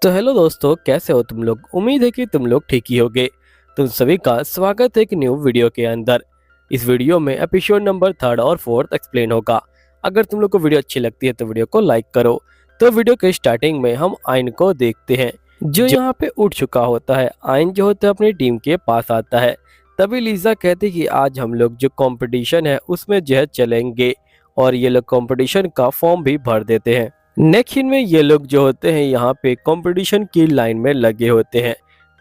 तो हेलो दोस्तों, कैसे हो तुम लोग। उम्मीद है कि तुम लोग ठीक ही होगे। तुम सभी का स्वागत है एक न्यू वीडियो के अंदर। इस वीडियो में एपिसोड नंबर 3 और 4 एक्सप्लेन होगा। अगर तुम लोग को वीडियो अच्छी लगती है तो वीडियो को लाइक करो। तो वीडियो के स्टार्टिंग में हम आयन को देखते हैं जो यहाँ पे उठ चुका होता है। आयन जो होता है अपनी टीम के पास आता है। तभी लीजा कहती कि आज हम लोग जो कंपटीशन है उसमें जो है चलेंगे, और ये लोग कंपटीशन का फॉर्म भी भर देते हैं। नेक्स्ट में ये लोग जो होते हैं यहाँ पे कंपटीशन की लाइन में लगे होते हैं।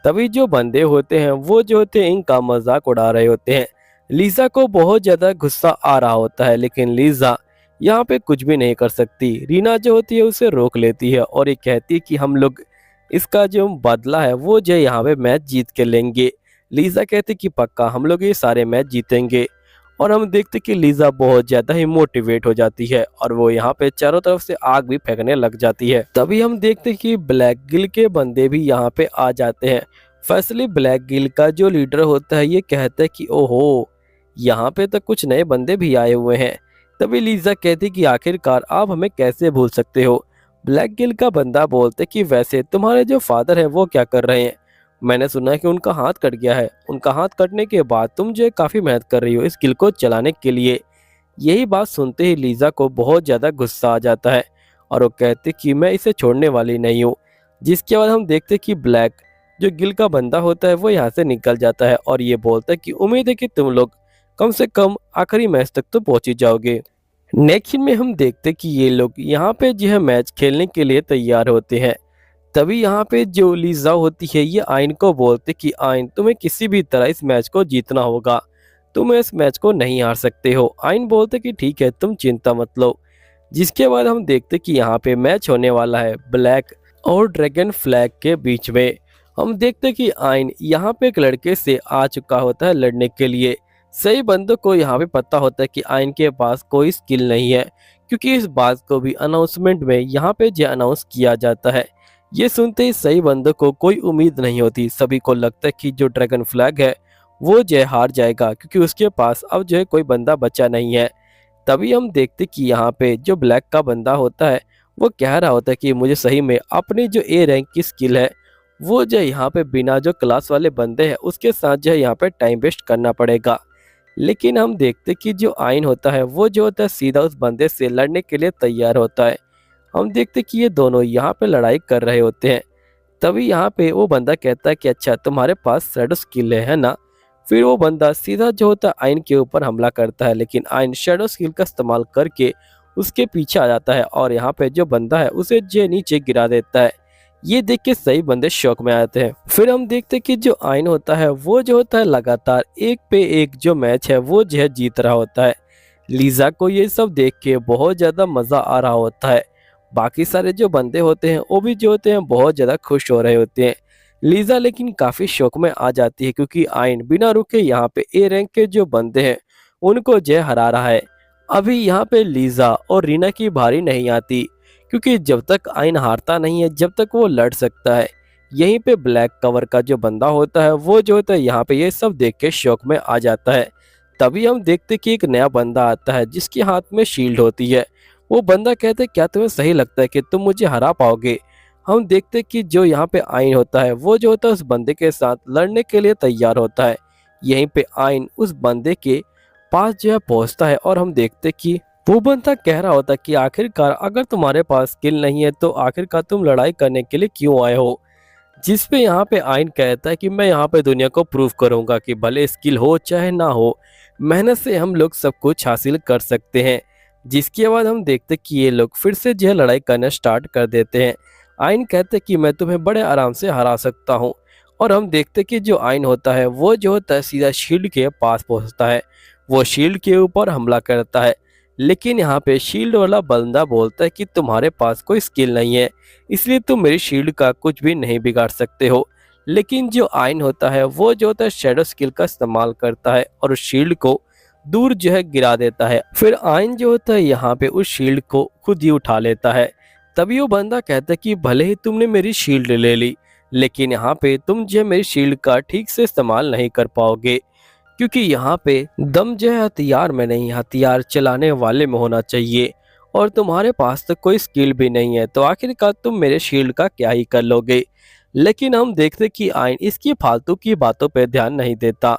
तभी जो बंदे होते हैं वो जो होते हैं इनका मजाक उड़ा रहे होते हैं। लीजा को बहुत ज्यादा गुस्सा आ रहा होता है, लेकिन लीजा यहाँ पे कुछ भी नहीं कर सकती। रीना जो होती है उसे रोक लेती है और ये कहती है कि हम लोग इसका जो बदला है वो जो यहाँ पे मैच जीत के लेंगे। लीजा कहती कि पक्का हम लोग ये सारे मैच जीतेंगे। और हम देखते कि लीजा बहुत ज्यादा ही मोटिवेट हो जाती है और वो यहाँ पे चारों तरफ से आग भी फेंकने लग जाती है। तभी हम देखते कि ब्लैक गिल के बंदे भी यहाँ पे आ जाते हैं। फैसली ब्लैक गिल का जो लीडर होता है ये कहता है कि ओहो, यहाँ पे तो कुछ नए बंदे भी आए हुए हैं। तभी लीजा कहती कि आखिरकार आप हमें कैसे भूल सकते हो। ब्लैक गिल का बंदा बोलते कि वैसे तुम्हारे जो फादर है वो क्या कर रहे हैं। मैंने सुना है कि उनका हाथ कट गया है। उनका हाथ कटने के बाद तुम जो है काफी मेहनत कर रही हो इस गिल को चलाने के लिए। यही बात सुनते ही लीजा को बहुत ज्यादा गुस्सा आ जाता है और वो कहते कि मैं इसे छोड़ने वाली नहीं हूँ। जिसके बाद हम देखते कि ब्लैक जो गिल का बंदा होता है वो यहाँ से निकल जाता है और ये बोलता है कि उम्मीद है कि तुम लोग कम से कम आखिरी मैच तक तो पहुंच ही जाओगे। नेक्स्ट में हम देखते कि ये लोग यहाँ पे जो है मैच खेलने के लिए तैयार होते हैं। तभी यहाँ पे जो लीजा होती है ये आयन को बोलते कि आयन, तुम्हें किसी भी तरह इस मैच को जीतना होगा। तुम इस मैच को नहीं हार सकते हो। आयन बोलते कि ठीक है, तुम चिंता मत लो। जिसके बाद हम देखते कि यहाँ पे मैच होने वाला है ब्लैक और ड्रैगन फ्लैग के बीच में। हम देखते कि आयन यहाँ पे एक लड़के से आ चुका होता है लड़ने के लिए। सही बंदों को यहाँ पे पता होता है कि आयन के पास कोई स्किल नहीं है, क्योंकि इस बात को भी अनाउंसमेंट में यहाँ पे जो अनाउंस किया जाता है। ये सुनते ही सही बंदों को कोई उम्मीद नहीं होती। सभी को लगता है कि जो ड्रैगन फ्लैग है वो जो है हार जाएगा, क्योंकि उसके पास अब जो है कोई बंदा बचा नहीं है। तभी हम देखते कि यहाँ पे जो ब्लैक का बंदा होता है वो कह रहा होता है कि मुझे सही में अपनी जो ए रैंक की स्किल है वो जो है यहाँ पे बिना जो क्लास वाले बंदे हैं उसके साथ जो है यहाँ पे टाइम वेस्ट करना पड़ेगा। लेकिन हम देखते कि जो आयन होता है वो जो होता है सीधा उस बंदे से लड़ने के लिए तैयार होता है। हम देखते कि ये दोनों यहाँ पे लड़ाई कर रहे होते हैं। तभी यहाँ पे वो बंदा कहता है कि अच्छा, तुम्हारे पास शैडो स्किल है ना। फिर वो बंदा सीधा जो होता है आयन के ऊपर हमला करता है, लेकिन आयन शैडो स्किल का इस्तेमाल करके उसके पीछे आ जाता है और यहाँ पे जो बंदा है उसे जे नीचे गिरा देता है। ये देख के सही बंदे शौक में आते हैं। फिर हम देखते कि जो आयन होता है वो जो होता है लगातार एक पे एक जो मैच है वो जो है जीत रहा होता है। लीजा को ये सब देख के बहुत ज्यादा मजा आ रहा होता है। बाकी सारे जो बंदे होते हैं वो भी जो होते हैं बहुत ज़्यादा खुश हो रहे होते हैं। लीजा लेकिन काफ़ी शौक में आ जाती है, क्योंकि आयन बिना रुके यहाँ पे ए रैंक के जो बंदे हैं उनको जय हरा रहा है। अभी यहाँ पे लीजा और रीना की बारी नहीं आती, क्योंकि जब तक आयन हारता नहीं है जब तक वो लड़ सकता है। यहीं पे ब्लैक कवर का जो बंदा होता है वो जो होता है यहाँ पे ये सब देख के शौक में आ जाता है। तभी हम देखते कि एक नया बंदा आता है जिसके हाथ में शील्ड होती है। वो बंदा कहता है क्या तुम्हें सही लगता है कि तुम मुझे हरा पाओगे। हम देखते कि जो यहाँ पे आयन होता है वो जो होता है उस बंदे के साथ लड़ने के लिए तैयार होता है। यहीं पे आयन उस बंदे के पास जो है पहुंचता है और हम देखते कि वो बंदा कह रहा होता है कि आखिरकार अगर तुम्हारे पास स्किल नहीं है तो आखिरकार तुम लड़ाई करने के लिए क्यों आए हो। जिस पे यहाँ पे आयन कहता है कि मैं यहाँ पे दुनिया को प्रूव करूंगा कि भले स्किल हो चाहे ना हो, मेहनत से हम लोग सब कुछ हासिल कर सकते हैं। जिसके बाद हम देखते कि ये लोग फिर से जो है लड़ाई करना स्टार्ट कर देते हैं। आयन कहते कि मैं तुम्हें बड़े आराम से हरा सकता हूँ। और हम देखते कि जो आयन होता है वो जो होता है सीधा शील्ड के पास पहुँचता है। वो शील्ड के ऊपर हमला करता है, लेकिन यहाँ पे शील्ड वाला बंदा बोलता है कि तुम्हारे पास कोई स्किल नहीं है, इसलिए तुम मेरी शील्ड का कुछ भी नहीं बिगाड़ सकते हो। लेकिन जो आयन होता है वो जो होता है शैडो स्किल का इस्तेमाल करता है और उस शील्ड को दूर जो है गिरा देता है। फिर आयन जो होता है यहाँ पे उस शील्ड को खुद ही उठा लेता है। तभी वो बंदा कहता है कि भले ही तुमने मेरी शील्ड ले ली, लेकिन यहाँ पे तुम जो है मेरी शील्ड का ठीक से इस्तेमाल नहीं कर पाओगे, क्योंकि यहाँ पे दम जो है हथियार में नहीं, हथियार चलाने वाले में होना चाहिए। और तुम्हारे पास तो कोई स्किल भी नहीं है, तो आखिरकार तुम मेरे शील्ड का क्या ही कर लोगे। लेकिन हम देखते कि आयन इसकी फालतू की बातों पर ध्यान नहीं देता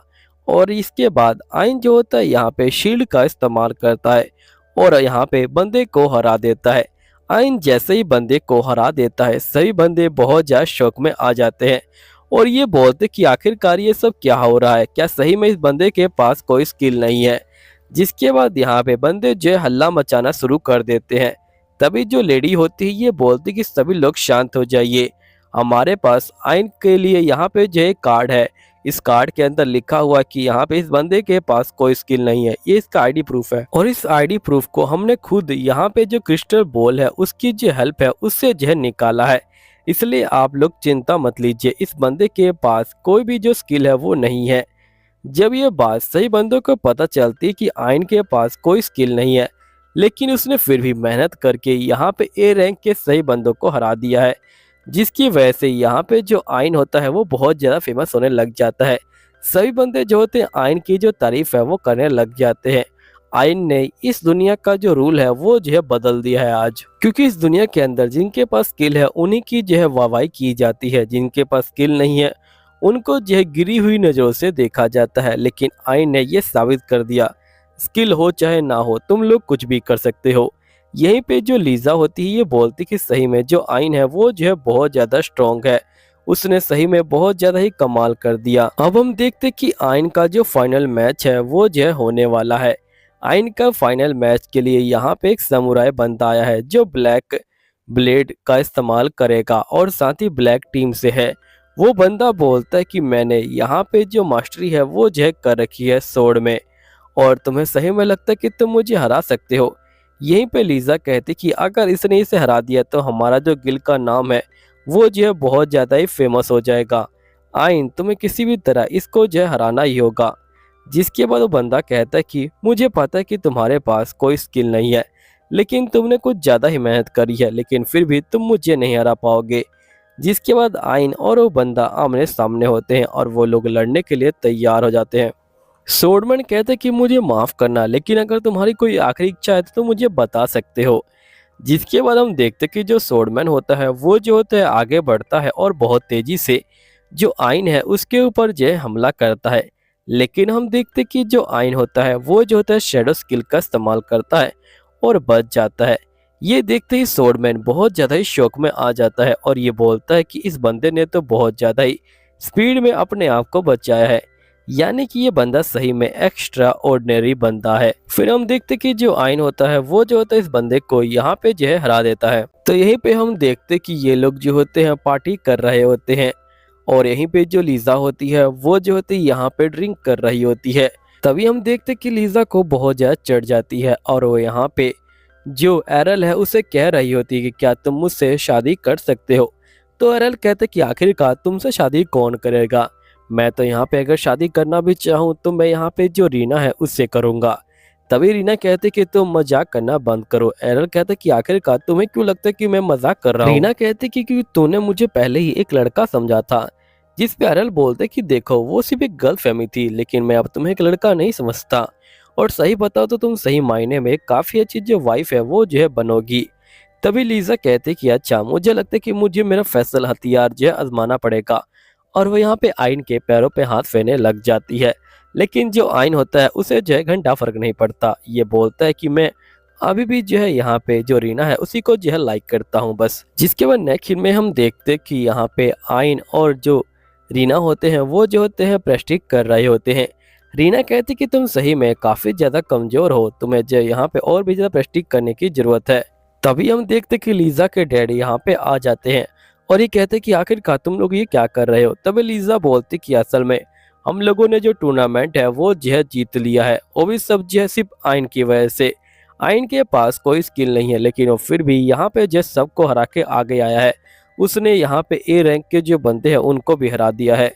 और इसके बाद आयन जो होता है यहाँ पे शील्ड का इस्तेमाल करता है और यहाँ पे बंदे को हरा देता है। आयन जैसे ही बंदे को हरा देता है सभी बंदे बहुत ज्यादा शौक में आ जाते हैं और ये बोलते कि आखिरकार ये सब क्या हो रहा है, क्या सही में इस बंदे के पास कोई स्किल नहीं है। जिसके बाद यहाँ पे बंदे जो है हल्ला मचाना शुरू कर देते हैं। तभी जो लेडी होती है ये बोलती कि सभी लोग शांत हो जाइए, हमारे पास आयन के लिए यहाँ पे जो एक कार्ड है, इस कार्ड के अंदर लिखा हुआ कि यहाँ पे इस बंदे के पास कोई स्किल नहीं है, ये इसका आईडी प्रूफ है और इस आईडी प्रूफ को हमने खुद यहाँ पे जो क्रिस्टल बॉल है उसकी जो हेल्प है उससे जो है निकाला है। इसलिए आप लोग चिंता मत लीजिए, इस बंदे के पास कोई भी जो स्किल है वो नहीं है। जब ये बात सही बंदों को पता चलती कि आयन के पास कोई स्किल नहीं है, लेकिन उसने फिर भी मेहनत करके यहाँ पे ए रैंक के सही बंदों को हरा दिया है, जिसकी वजह से यहाँ पे जो आयन होता है वो बहुत ज़्यादा फेमस होने लग जाता है। सभी बंदे जो होते हैं आयन की जो तारीफ है वो करने लग जाते हैं। आयन ने इस दुनिया का जो रूल है वो जो है बदल दिया है आज, क्योंकि इस दुनिया के अंदर जिनके पास स्किल है उन्हीं की जो है वाहवाही की जाती है, जिनके पास स्किल नहीं है उनको जो है गिरी हुई नज़रों से देखा जाता है। लेकिन आयन ने यह साबित कर दिया, स्किल हो चाहे ना हो तुम लोग कुछ भी कर सकते हो। यहीं पे जो लीजा होती है ये बोलती कि सही में जो आयन है वो जो है बहुत ज़्यादा स्ट्रॉन्ग है, उसने सही में बहुत ज़्यादा ही कमाल कर दिया। अब हम देखते कि आयन का जो फाइनल मैच है वो जो है होने वाला है। आयन का फाइनल मैच के लिए यहाँ पे एक समुराई बंदा आया है जो ब्लैक ब्लेड का इस्तेमाल करेगा और साथ ही ब्लैक टीम से है। वो बंदा बोलता है कि मैंने यहाँ पे जो मास्टरी है वो जो है कर रखी है सोड में और तुम्हें सही में लगता है कि तुम मुझे हरा सकते हो। यहीं पे लीजा कहती कि अगर इसने इसे हरा दिया तो हमारा जो गिल का नाम है वो जो है बहुत ज़्यादा ही फेमस हो जाएगा। आयन तुम्हें किसी भी तरह इसको जो है हराना ही होगा। जिसके बाद वो बंदा कहता है कि मुझे पता है कि तुम्हारे पास कोई स्किल नहीं है, लेकिन तुमने कुछ ज़्यादा ही मेहनत करी है, लेकिन फिर भी तुम मुझे नहीं हरा पाओगे। जिसके बाद आयन और वो बंदा आमने सामने होते हैं और वो लोग लड़ने के लिए तैयार हो जाते हैं। सोडमैन कहते हैं कि मुझे माफ़ करना, लेकिन अगर तुम्हारी कोई आखिरी इच्छा है तो मुझे बता सकते हो। जिसके बाद हम देखते कि जो सोडमैन होता है वो जो होता है आगे बढ़ता है और बहुत तेज़ी से जो आयन है उसके ऊपर जो है हमला करता है। लेकिन हम देखते कि जो आयन होता है वो जो होता है शैडो स्किल का इस्तेमाल करता है और बच जाता है। ये देखते ही सोडमैन बहुत ज़्यादा ही शौक में आ जाता है और ये बोलता है कि इस बंदे ने तो बहुत ज़्यादा ही स्पीड में अपने आप को बचाया है, यानी कि ये बंदा सही में एक्स्ट्रा ऑर्डिनरी बंदा है। फिर हम देखते कि जो आयन होता है वो जो होता है इस बंदे को यहाँ पे जो है हरा देता है। तो यहीं पे हम देखते कि ये लोग जो होते हैं पार्टी कर रहे होते हैं और यहीं पे जो लीजा होती है वो जो होती है यहाँ पे ड्रिंक कर रही होती है। तभी हम देखते कि लीजा को बहुत ज़्यादा चढ़ जाती है और वो यहाँ पे जो एरल है उसे कह रही होती है कि क्या तुम मुझसे शादी कर सकते हो। तो एरल कहते कि आखिरकार तुमसे शादी कौन करेगा, मैं तो यहाँ पे अगर शादी करना भी चाहूँ तो मैं यहाँ पे जो रीना है उससे करूँगा। तभी रीना कहते कि तुम मजाक करना बंद करो। एरल कहते कि आखिरकार तुम्हें क्यों लगता है कि मैं मजाक कर रहा हूँ। रीना कहती कि क्योंकि तूने मुझे पहले ही एक लड़का समझा था। जिस पे एरल बोलते कि देखो वो सिर्फ एक गर्ल फैमिली थी, लेकिन मैं अब तुम्हें एक लड़का नहीं समझता और सही बताओ तो तुम सही मायने में काफ़ी अच्छी जो वाइफ है वो जो है बनोगी। तभी लीजा कहते कि अच्छा मुझे लगता है कि मुझे मेरा फैसल हथियार जो है आजमाना पड़ेगा और वो यहाँ पे आयन के पैरों पे हाथ फेरने लग जाती है। लेकिन जो आयन होता है उसे जो है घंटा फर्क नहीं पड़ता, ये बोलता है कि मैं अभी भी जो है यहाँ पे जो रीना है उसी को जो है लाइक करता हूँ बस। जिसके बाद नेक्स्ट में हम देखते कि यहाँ पे आयन और जो रीना होते हैं वो जो होते हैं प्रेस्टिज कर रहे होते हैं। रीना कहती कि तुम सही में काफ़ी ज़्यादा कमज़ोर हो, तुम्हें जो यहाँ पे और भी ज़्यादा प्रेस्टिज करने की ज़रूरत है। तभी हम देखते कि लीजा के डैडी यहाँ पे आ जाते हैं और ये कहते कि आखिरकार तुम लोग ये क्या कर रहे हो। तभी लीजा बोलती कि असल में हम लोगों ने जो टूर्नामेंट है वो जो है जीत लिया है, वो भी सब जो है सिर्फ आयन की वजह से। आयन के पास कोई स्किल नहीं है, लेकिन वो फिर भी यहाँ पे जो सबको हरा के आगे आया है। उसने यहाँ पे ए रैंक के जो बंदे हैं उनको भी हरा दिया है।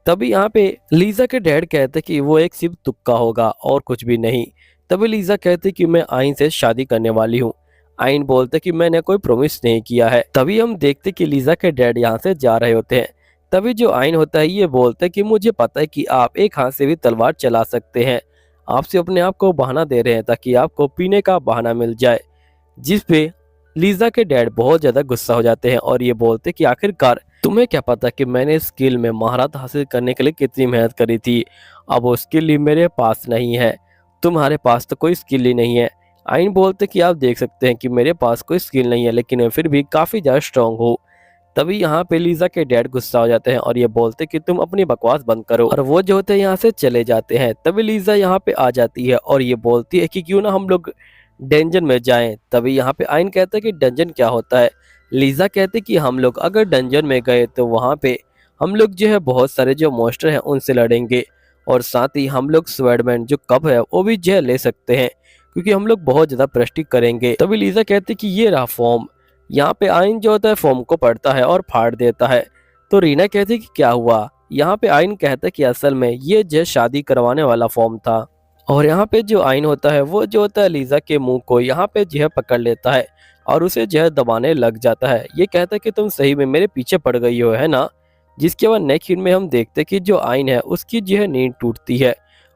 तभी यहाँ पे लीजा के डैड कहते कि वो एक सिर्फ तुक्का होगा और कुछ भी नहीं। तभी लीजा कहती कि मैं आयन से शादी करने वाली हूँ। आयन बोलते कि मैंने कोई प्रॉमिस नहीं किया है। तभी हम देखते कि लीजा के डैड यहाँ से जा रहे होते हैं। तभी जो आयन होता है ये बोलता है कि मुझे पता है कि आप एक हाथ से भी तलवार चला सकते हैं, आपसे अपने आप को बहाना दे रहे हैं ताकि आपको पीने का बहाना मिल जाए। जिस पे लीजा के डैड बहुत ज्यादा गुस्सा हो जाते हैं और ये बोलते कि आखिरकार तुम्हें क्या पता कि मैंने इस स्किल में महारत हासिल करने के लिए कितनी मेहनत करी थी। अब वो स्किल ही मेरे पास नहीं है, तुम्हारे पास तो कोई स्किल ही नहीं है। आइन बोलते कि आप देख सकते हैं कि मेरे पास कोई स्किल नहीं है, लेकिन मैं फिर भी काफी ज्यादा स्ट्रांग हूँ। तभी यहाँ पे लीजा के डैड गुस्सा हो जाते हैं और ये बोलते कि तुम अपनी बकवास बंद करो, और वो जो होते हैं यहाँ से चले जाते हैं। तभी लीजा यहाँ पे आ जाती है और ये बोलती है कि क्यों ना हम लोग डंजन में जाएं। तभी यहाँ पे आइन कहता है कि डंजन क्या होता है। लीजा कहते कि हम लोग अगर डंजन में गए तो वहाँ पे हम लोग जो है बहुत सारे जो मॉन्स्टर हैं उनसे लड़ेंगे, और साथ ही हम लोग स्वैर्डमैन जो कप है वो भी जो है ले सकते हैं, क्योंकि हम लोग बहुत ज्यादा प्रैक्टिस करेंगे। तभी लीजा कहती कि ये रहा फॉर्म। यहाँ पे आइन जो होता है फॉर्म को पढ़ता है और फाड़ देता है। तो रीना कहती कि क्या हुआ। यहाँ पे आइन कहता है कि असल में ये जो शादी करवाने वाला फॉर्म था, और यहाँ पे जो आइन होता है वो जो होता है लीजा के मुंह को यहाँ पे जो है पकड़ लेता है और उसे जो है दबाने लग जाता है। ये कहता है कि तुम सही में मेरे पीछे पड़ गई हो, है ना। जिसके बाद नेक्स्ट सीन में हम देखते हैं कि जो आइन है उसकी जो है नींद टूटती है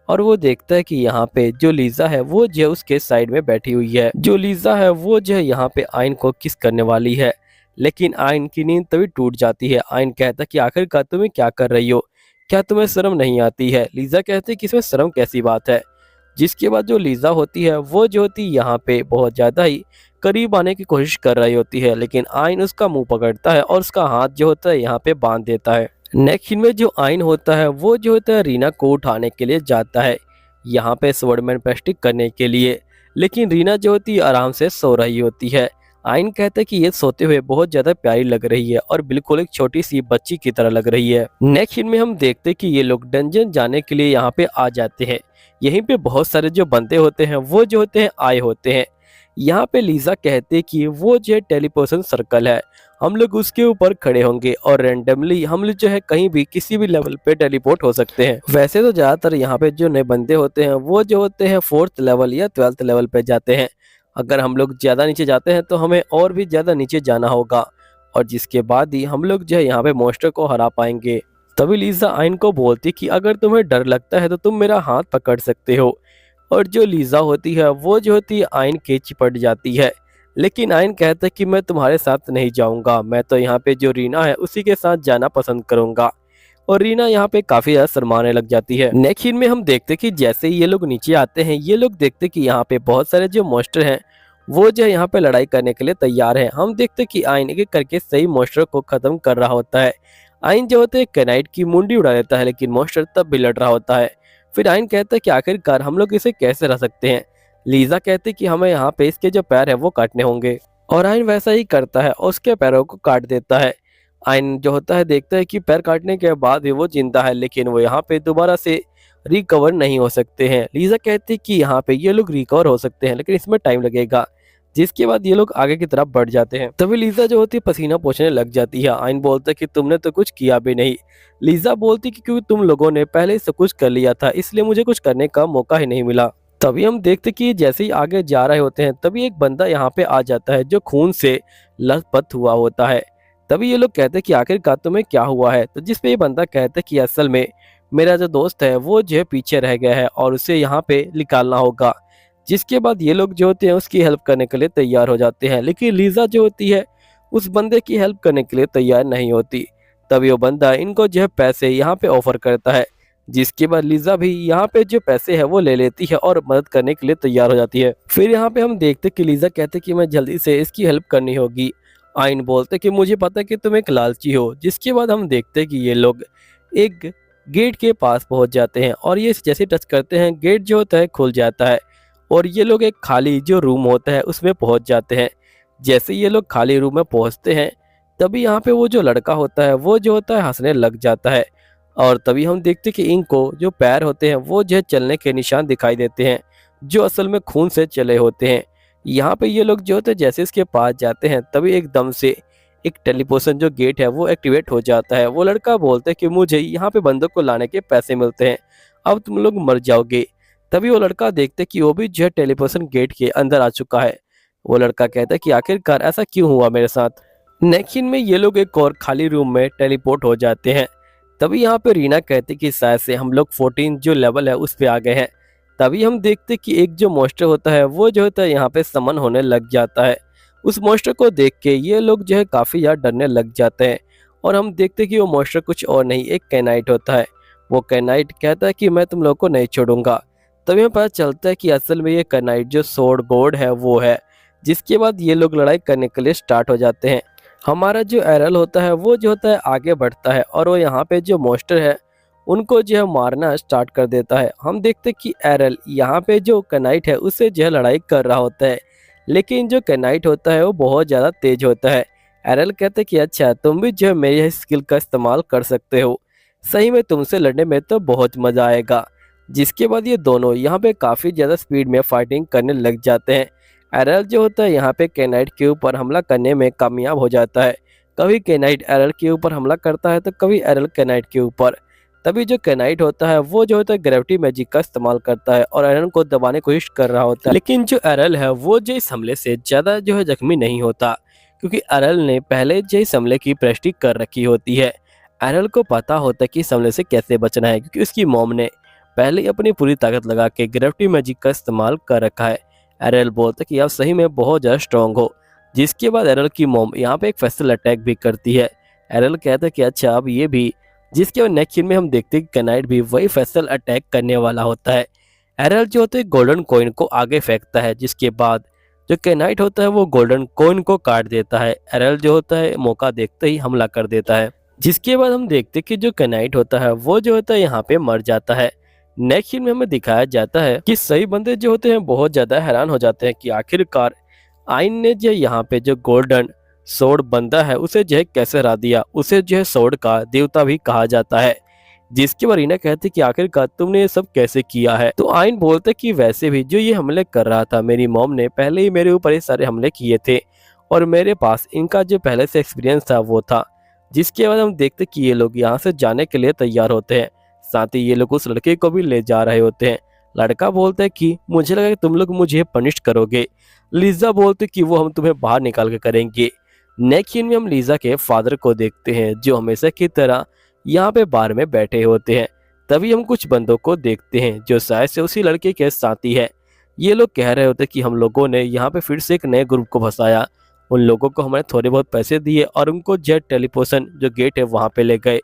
और वो देखता है कि यहाँ पे जो लीजा है वो जो है उसके साइड में बैठी हुई है। जो लीजा है वो जो है यहाँ पे आइन को किस करने वाली है, लेकिन आइन की नींद तभी टूट जाती है। आइन कहता है कि आखिरकार तुम्हें क्या कर रही हो, क्या तुम्हें शर्म नहीं आती है। लीजा कहती है कि इसमें शर्म कैसी बात है। जिसके बाद जो लीजा होती है वो जो होती है यहाँ पे बहुत ज्यादा ही करीब आने की कोशिश कर रही होती है, लेकिन आइन उसका मुंह पकड़ता है और उसका हाथ जो होता है यहाँ पे बांध देता है। नेक्स्ट सीन में जो आइन होता है वो जो होता है रीना को उठाने के लिए जाता है यहाँ पे स्वॉर्डमैन प्रैक्टिस करने के लिए, लेकिन रीना जो होती है आराम से सो रही होती है। आइन कहता है कि ये सोते हुए बहुत ज्यादा प्यारी लग रही है और बिल्कुल एक छोटी सी बच्ची की तरह लग रही है। नेक्स्ट सीन में हम देखते हैं कि ये लोग डंजन जाने के लिए यहाँ पे आ जाते हैं। यहीं पे बहुत सारे जो बंदे होते हैं वो जो होते हैं आए होते हैं। यहाँ पे लीजा कहते कि वो जो टेलीपोर्शन सर्कल है, हम लोग उसके ऊपर खड़े होंगे और रैंडमली हम लोग जो है कहीं भी किसी भी लेवल पे टेलीपोर्ट हो सकते हैं। वैसे तो ज्यादातर यहाँ पे जो नए बंदे होते हैं वो जो होते हैं 4th लेवल या 12th लेवल पे जाते हैं। अगर हम लोग ज्यादा नीचे जाते हैं तो हमें और भी ज्यादा नीचे जाना होगा, और जिसके बाद ही हम लोग जो है यहाँ पे मॉन्स्टर को हरा पाएंगे। तभी लीजा आइन को बोलती कि अगर तुम्हें डर लगता है तो तुम मेरा हाथ पकड़ सकते हो, और जो लीजा होती है वो जो होती है आइन के चिपट जाती है। लेकिन आइन कहता है कि मैं तुम्हारे साथ नहीं जाऊंगा, मैं तो यहाँ पे जो रीना है उसी के साथ जाना पसंद करूंगा। और रीना यहाँ पे काफी ज्यादा शर्माने लग जाती है। नेक्स्ट सीन में हम देखते हैं कि जैसे ही ये लोग नीचे आते हैं ये लोग देखते हैं कि यहाँ पे बहुत सारे जो मॉन्स्टर हैं वो जो है यहाँ पे लड़ाई करने के लिए तैयार है। हम देखते हैं कि आइन एक एक करके सही मॉन्स्टर को खत्म कर रहा होता है। आइन जो होते हैं कैनाइट की मुंडी उड़ा देता है, लेकिन मॉन्स्टर तब भी लड़ रहा होता है। फिर आइन कहता है कि आखिरकार हम लोग इसे कैसे रह सकते हैं। लीजा कहती कि हमें यहाँ पे इसके जो पैर है वो काटने होंगे, और आइन वैसा ही करता है और उसके पैरों को काट देता है। आइन जो होता है देखता है कि पैर काटने के बाद भी वो जिंदा है, लेकिन वो यहाँ पे दोबारा से रिकवर नहीं हो सकते हैं। लीजा कहती है कि यहाँ पे ये लोग रिकवर हो सकते हैं, लेकिन इसमें टाइम लगेगा। जिसके बाद ये लोग आगे की तरफ बढ़ जाते हैं। तभी लीजा जो होती है पसीना पोंछने लग जाती है। आइन बोलता है कि तुमने तो कुछ किया भी नहीं। लीजा बोलती कि क्योंकि तुम लोगों ने पहले ही सब कुछ कर लिया था, इसलिए मुझे कुछ करने का मौका ही नहीं मिला। तभी हम देखते कि जैसे ही आगे जा रहे होते हैं तभी एक बंदा यहाँ पे आ जाता है जो खून से लथपथ हुआ होता है। तभी ये लोग कहते हैं कि आखिरकार तुम्हें क्या हुआ है। तो जिसपे ये बंदा कहता है कि असल में मेरा जो दोस्त है वो जो है पीछे रह गया है और उसे यहाँ पे निकालना होगा। जिसके बाद ये लोग जो होते हैं उसकी हेल्प करने के लिए तैयार हो जाते हैं, लेकिन लीजा जो होती है उस बंदे की हेल्प करने के लिए तैयार नहीं होती। तभी वो बंदा इनको जो है पैसे यहाँ पे ऑफर करता है। जिसके बाद लीजा भी यहाँ पे जो पैसे है वो ले लेती है और मदद करने के लिए तैयार हो जाती है। फिर यहाँ पे हम देखते कि लीजा कहते कि मैं जल्दी से इसकी हेल्प करनी होगी। आइन बोलते कि मुझे पता है कि तुम एक लालची हो। जिसके बाद हम देखते कि ये लोग एक गेट के पास पहुंच जाते हैं और ये जैसे टच करते हैं गेट जो होता है खुल जाता है और ये लोग एक खाली जो रूम होता है उसमें पहुंच जाते हैं। जैसे ये लोग खाली रूम में पहुंचते हैं तभी यहाँ पे वो जो लड़का होता है वो जो होता है हंसने लग जाता है, और तभी हम देखते कि इनको जो पैर होते हैं वो जो है चलने के निशान दिखाई देते हैं जो असल में खून से चले होते हैं। यहाँ पे ये लोग जो होते हैं जैसे इसके पास जाते हैं तभी एकदम से एक टेलीपोर्शन जो गेट है वो एक्टिवेट हो जाता है। वो लड़का बोलता है कि मुझे यहाँ पे बंदों को लाने के पैसे मिलते हैं, अब तुम लोग मर जाओगे। तभी वो लड़का देखते कि वो भी जो है टेलीपोर्शन गेट के अंदर आ चुका है। वो लड़का कहता है कि आखिरकार ऐसा क्यों हुआ मेरे साथ। नेक्स्ट सीन में ये लोग एक और खाली रूम में टेलीपोर्ट हो जाते हैं। तभी यहाँ पे रीना कहती कि शायद से हम लोग 14 जो लेवल है उस पे आ गए हैं। तभी हम देखते कि एक जो मॉन्स्टर होता है वो जो होता है यहाँ पे समन होने लग जाता है। उस मॉन्स्टर को देख के ये लोग जो है काफ़ी ज़्यादा डरने लग जाते हैं और हम देखते कि वो मॉन्स्टर कुछ और नहीं एक कैनाइट होता है। वो कैनाइट कहता है कि मैं तुम लोग को नहीं छोड़ूंगा। तभी हमें पता चलता है कि असल में ये कैनाइट जो सोर्ड गॉड है वो है। जिसके बाद ये लोग लड़ाई करने के लिए स्टार्ट हो जाते हैं। हमारा जो एरल होता है वो जो होता है आगे बढ़ता है और वो यहाँ पे जो मॉन्स्टर है उनको जो है मारना स्टार्ट कर देता है। हम देखते कि एरल यहाँ पे जो कैनाइट है उससे जो है लड़ाई कर रहा होता है, लेकिन जो कैनाइट होता है वो बहुत ज़्यादा तेज होता है। एरल कहते कि अच्छा तुम भी जो है मेरी स्किल का इस्तेमाल कर सकते हो, सही में तुमसे लड़ने में तो बहुत मज़ा आएगा। जिसके बाद ये दोनों यहाँ पे काफ़ी ज़्यादा स्पीड में फाइटिंग करने लग जाते हैं। एरल जो होता है यहाँ पे कैनाइट के ऊपर हमला करने में कामयाब हो जाता है। कभी कैनाइट एरल के ऊपर हमला करता है तो कभी एरल कैनाइट के ऊपर। तभी जो कैनाइट होता है वो जो होता है ग्रेविटी मैजिक का इस्तेमाल करता है और एरल को दबाने की कोशिश कर रहा होता है, लेकिन जो एरल है वो जो इस हमले से ज़्यादा जो है जख्मी नहीं होता, क्योंकि एरल ने पहले जो इस हमले की प्रैक्टिस कर रखी होती है। एरल को पता होता है कि इस हमले से कैसे बचना है, क्योंकि उसकी मॉम ने पहले ही अपनी पूरी ताकत लगा के ग्रेविटी मैजिक का इस्तेमाल कर रखा है। एरल बोलता है कि आप सही में बहुत ज़्यादा स्ट्रॉन्ग हो। जिसके बाद एरल की मॉम यहाँ पे एक फेस्टल अटैक भी करती है। एरल कहता है कि अच्छा अब ये भी, जिसके बाद नेक्स्ट सीन में हम देखते हैं कि कैनाइट भी वही फेस्टल अटैक करने वाला होता है। एरल जो होता है गोल्डन कॉइन को आगे फेंकता है, जिसके बाद जो कैनाइट होता है वो गोल्डन कॉइन को काट देता है। एरल जो होता है मौका देखते ही हमला कर देता है। जिसके बाद हम देखते हैं कि जो कैनाइट होता है वो जो होता है यहाँ पे मर जाता है। नेक्स्ट सीन में हमें दिखाया जाता है कि सही बंदे जो होते हैं बहुत ज्यादा हैरान हो जाते हैं कि आखिरकार आइन ने जो यहाँ पे जो गोल्डन सोर्ड बंदा है उसे जो है कैसे हरा दिया। उसे जो है सोर्ड का देवता भी कहा जाता है। जिसके बाद रीना कहती कि आखिरकार तुमने ये सब कैसे किया है। तो आइन बोलते कि वैसे भी जो ये हमले कर रहा था मेरी मॉम ने पहले ही मेरे ऊपर ये सारे हमले किए थे और मेरे पास इनका जो पहले से एक्सपीरियंस था वो था। जिसके बाद हम देखते कि ये लोग यहाँ से जाने के लिए तैयार होते हैं। साथ ही ये लोग उस लड़के को भी ले जा रहे होते हैं। लड़का बोलता है कि मुझे लगा कि तुम लोग मुझे पनिश करोगे। लीजा बोलते कि वो हम तुम्हें बाहर निकाल के करेंगे। नेक्स्ट सीन में हम लीजा के फादर को देखते हैं जो हमेशा की तरह यहाँ पे बार में बैठे होते हैं। तभी हम कुछ बंदों को देखते हैं जो शायद से उसी लड़के के साथी है। ये लोग कह रहे होते कि हम लोगों ने यहाँ पे फिर से एक नए ग्रुप को फंसाया। उन लोगों को हमने थोड़े बहुत पैसे दिए और उनको जेट टेलीपोर्शन जो गेट है वहाँ पे ले गए।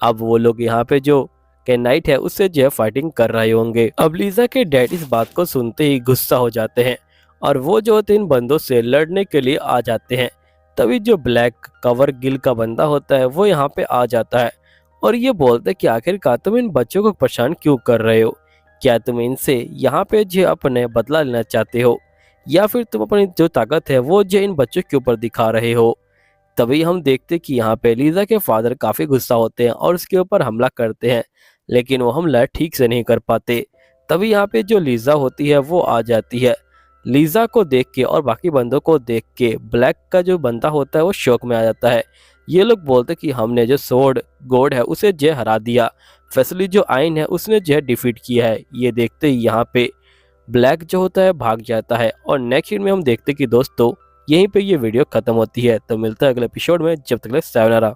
अब वो लोग यहाँ पे जो कैनाइट है उससे जो है फाइटिंग कर रहे होंगे। अब लीजा के डैड इस बात को सुनते ही गुस्सा हो जाते हैं और वो जो होते इन बंदों से लड़ने के लिए आ जाते हैं। तभी जो ब्लैक कवर गिल का बंदा होता है वो यहाँ पे आ जाता है और ये बोलते हैं कि आखिरकार तुम इन बच्चों को परेशान क्यों कर रहे हो। क्या तुम इनसे यहाँ पे जो अपने बदला लेना चाहते हो या फिर तुम अपनी जो ताकत है वो जो इन बच्चों के ऊपर दिखा रहे हो। तभी हम देखते कि यहाँ पे लीजा के फादर काफी गुस्सा होते हैं और उसके ऊपर हमला करते हैं, लेकिन वो हमला ठीक से नहीं कर पाते। तभी यहाँ पे जो लीजा होती है वो आ जाती है। लीजा को देख के और बाकी बंदों को देख के ब्लैक का जो बंदा होता है वो शौक में आ जाता है। ये लोग बोलते कि हमने जो सोर्ड गॉड है उसे जो हरा दिया, फैसली जो आइन है उसने जो डिफीट किया है। ये देखते ही यहाँ पे ब्लैक जो होता है भाग जाता है और नेक्स्ट सीन में हम देखते कि दोस्तों यहीं पे ये वीडियो खत्म होती है। तो मिलता है अगले एपिसोड में, जब तक के लिए सायोनारा।